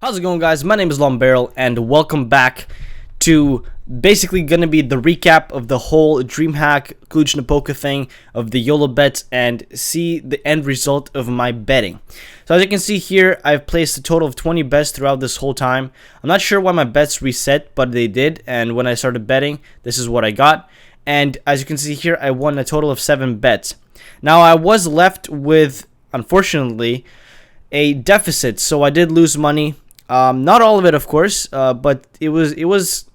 How's it going, guys? My name is LongBarrel, and welcome back to basically going to be the recap of the whole DreamHack Cluj-Napoca thing of the YOLO bets and see the end result of my betting. So as you can see here, I've placed a total of 20 bets throughout this whole time. I'm not sure why my bets reset, but they did, and when I started betting, this is what I got. And as you can see here, I won a total of 7 bets. Now, I was left with, unfortunately, a deficit, so I did lose money. Not all of it, of course, but it was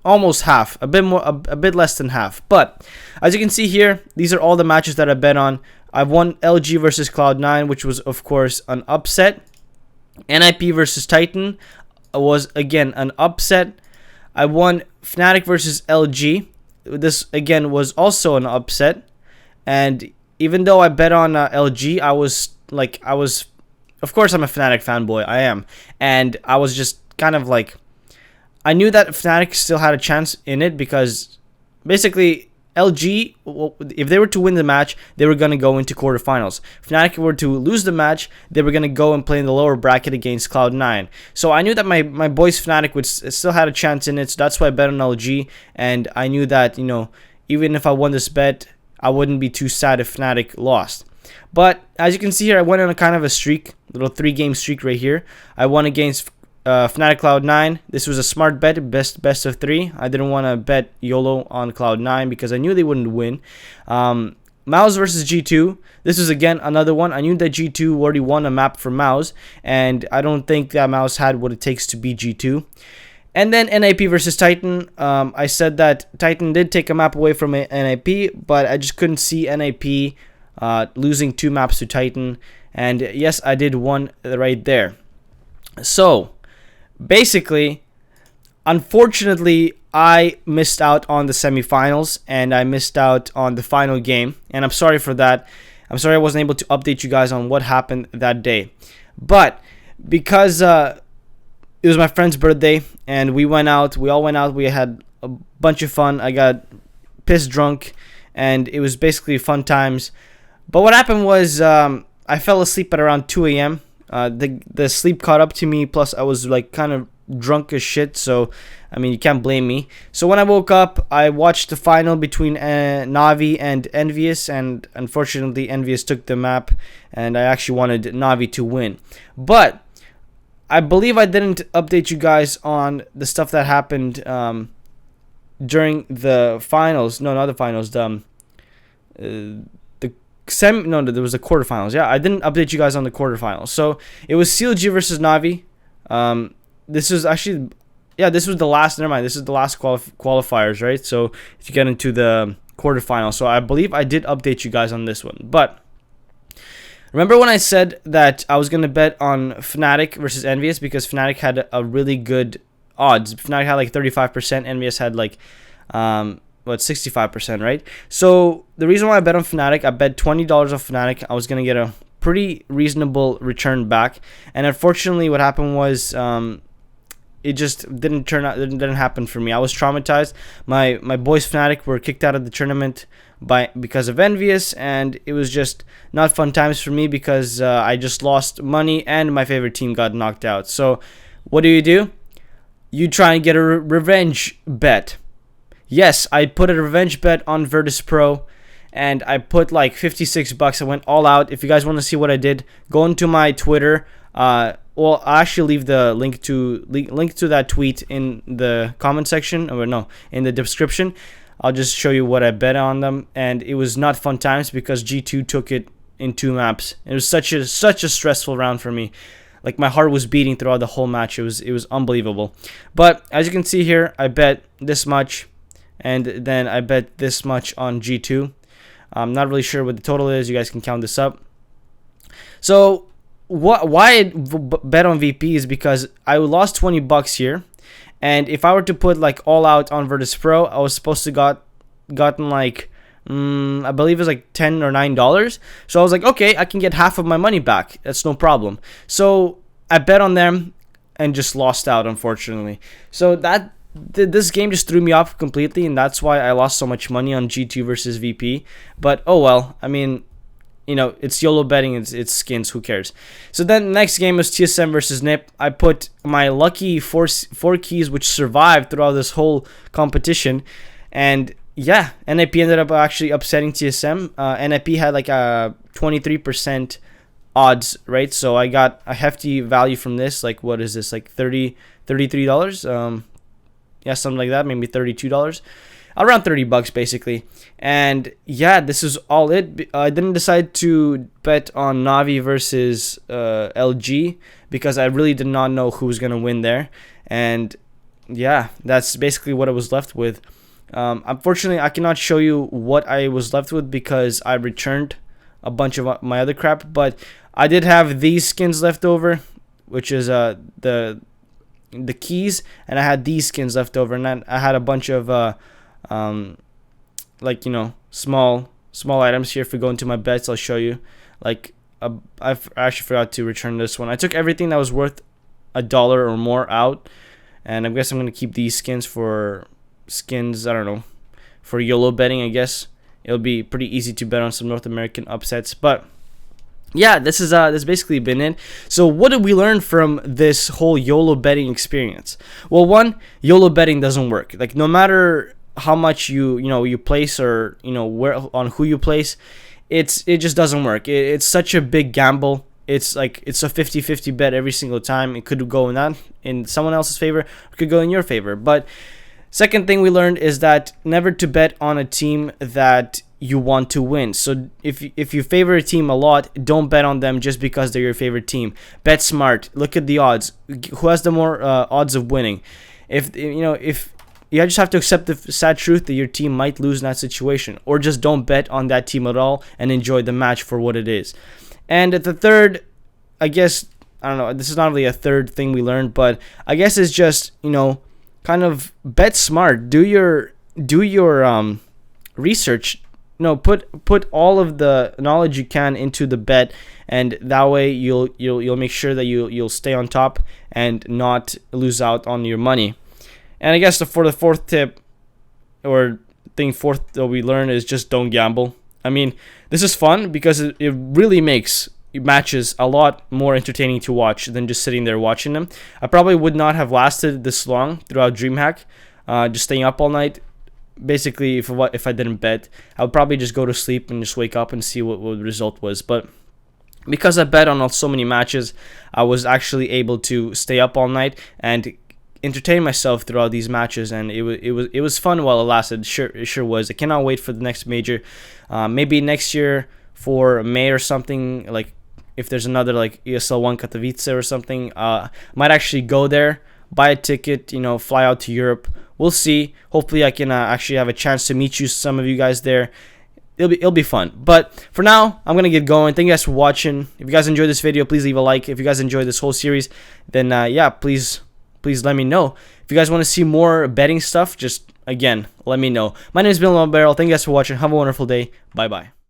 almost half, a bit less than half. But as you can see here, these are all the matches that I bet on. I've won LG versus Cloud9, which was of course an upset. NIP versus Titan was again an upset. I won Fnatic versus LG. This again was also an upset. And even though I bet on LG, I was. Of course, I'm a Fnatic fanboy. I am. And I was just kind of like, I knew that Fnatic still had a chance in it because basically LG, if they were to win the match, they were going to go into quarterfinals. If Fnatic were to lose the match, they were going to go and play in the lower bracket against Cloud9. So I knew that my boys Fnatic would still had a chance in it. So that's why I bet on LG. And I knew that, even if I won this bet, I wouldn't be too sad if Fnatic lost. But as you can see here, I went on a kind of a streak, little 3-game streak right here. I won against Fnatic Cloud9. This was a smart bet, best of 3. I didn't want to bet YOLO on Cloud9 because I knew they wouldn't win. Mouse versus G2. This was again another one. I knew that G2 already won a map for Mouse, and I don't think that Mouse had what it takes to beat G2. And then NIP versus Titan. I said that Titan did take a map away from NIP, but I just couldn't see NIP losing 2 maps to Titan. And yes, I did one right there. So basically, unfortunately, I missed out on the semifinals and I missed out on the final game, and I'm sorry for that. I'm sorry I wasn't able to update you guys on what happened that day. But because it was my friend's birthday and we all went out, we had a bunch of fun. I got pissed drunk and it was basically fun times. But what happened was I fell asleep at around 2 a.m. The sleep caught up to me, plus I was like kind of drunk as shit, so I mean you can't blame me. So when I woke up, I watched the final between Navi and Envious, and unfortunately Envious took the map and I actually wanted Navi to win. But I believe I didn't update you guys on the stuff that happened during the finals. No, not the finals. There was the quarterfinals. Yeah, I didn't update you guys on the quarterfinals. So it was CLG versus Navi. This was actually, this was the last. Never mind. This is the last qualifiers, right? So if you get into the quarterfinals, so I believe I did update you guys on this one. But remember when I said that I was gonna bet on Fnatic versus Envious because Fnatic had a really good odds. Fnatic had like 35%. Envious had like 65%, right? So the reason why I bet on Fnatic, I bet $20 on Fnatic. I was gonna get a pretty reasonable return back, and unfortunately, what happened was it just didn't turn out. It didn't happen for me. I was traumatized. My boys Fnatic were kicked out of the tournament because of Envious, and it was just not fun times for me because I just lost money and my favorite team got knocked out. So what do? You try and get a revenge bet. Yes, I put a revenge bet on Virtus Pro, and I put like $56. I went all out. If you guys want to see what I did, go into my Twitter. I'll actually leave the link to that tweet in the comment section, or no, in the description. I'll just show you what I bet on them, and it was not fun times because G2 took it in 2 maps. It was such a stressful round for me. Like my heart was beating throughout the whole match. It was unbelievable. But as you can see here, I bet this much. And then I bet this much on G2. I'm not really sure what the total is. You guys can count this up. So why I bet on VP is because I lost $20 here. And if I were to put like all out on Virtus Pro, I was supposed to gotten like I believe it was like $10 or $9. So I was like, okay, I can get half of my money back. That's no problem. So I bet on them and just lost out, unfortunately. So this game just threw me off completely, and that's why I lost so much money on G2 versus VP. But oh well, I mean, you know, it's YOLO betting, it's skins, who cares. So then the next game was TSM versus NIP. I put my lucky four keys, which survived throughout this whole competition, and yeah, NIP ended up actually upsetting TSM. NIP had like a 23% odds, right? So I got a hefty value from this. Like, what is this, like $33? Yeah, something like that, maybe $32, around $30 basically. And yeah, this is all it. I didn't decide to bet on Navi versus LG because I really did not know who was gonna win there. And yeah, that's basically what I was left with. Unfortunately, I cannot show you what I was left with because I returned a bunch of my other crap, but I did have these skins left over, which is the keys, and I had these skins left over, and I had a bunch of like, you know, small items here. If we go into my bets, I'll show you. Like, I actually forgot to return this one. I took everything that was worth $1 or more out, and I guess I'm gonna keep these skins for skins, I don't know, for YOLO betting. I guess it'll be pretty easy to bet on some North American upsets. But yeah, this basically been it. So what did we learn from this whole YOLO betting experience? Well, one, YOLO betting doesn't work. Like, no matter how much you place, or where on who you place, it just doesn't work. It's such a big gamble. It's like it's a 50-50 bet every single time. It could go in someone else's favor, it could go in your favor. But second thing we learned is that never to bet on a team that you want to win. So if you favor a team a lot, don't bet on them just because they're your favorite team. Bet smart. Look at the odds. Who has the more odds of winning? If you just have to accept the sad truth that your team might lose in that situation, or just don't bet on that team at all and enjoy the match for what it is. And the third, I guess, I don't know, this is not really a third thing we learned, but I guess it's just, kind of bet smart. Do your research. Put all of the knowledge you can into the bet, and that way you'll make sure that you'll stay on top and not lose out on your money. And I guess for the fourth tip, or fourth that we learned, is just don't gamble. I mean, this is fun because it really makes matches a lot more entertaining to watch than just sitting there watching them. I probably would not have lasted this long throughout DreamHack, just staying up all night. Basically, if I didn't bet, I would probably just go to sleep and just wake up and see what the result was. But because I bet on so many matches, I was actually able to stay up all night and entertain myself throughout these matches, and it was fun while it lasted. It sure was. I cannot wait for the next major, maybe next year for May or something. Like, if there's another like ESL 1 Katowice or something, might actually go there, buy a ticket, fly out to Europe. We'll see. Hopefully I can actually have a chance to meet some of you guys there. It'll be fun. But for now, I'm gonna get going. Thank you guys for watching. If you guys enjoyed this video, please leave a like. If you guys enjoyed this whole series, then yeah, please let me know. If you guys want to see more betting stuff, just again let me know. My name has been LongBarrel. Thank you guys for watching. Have a wonderful day. Bye bye.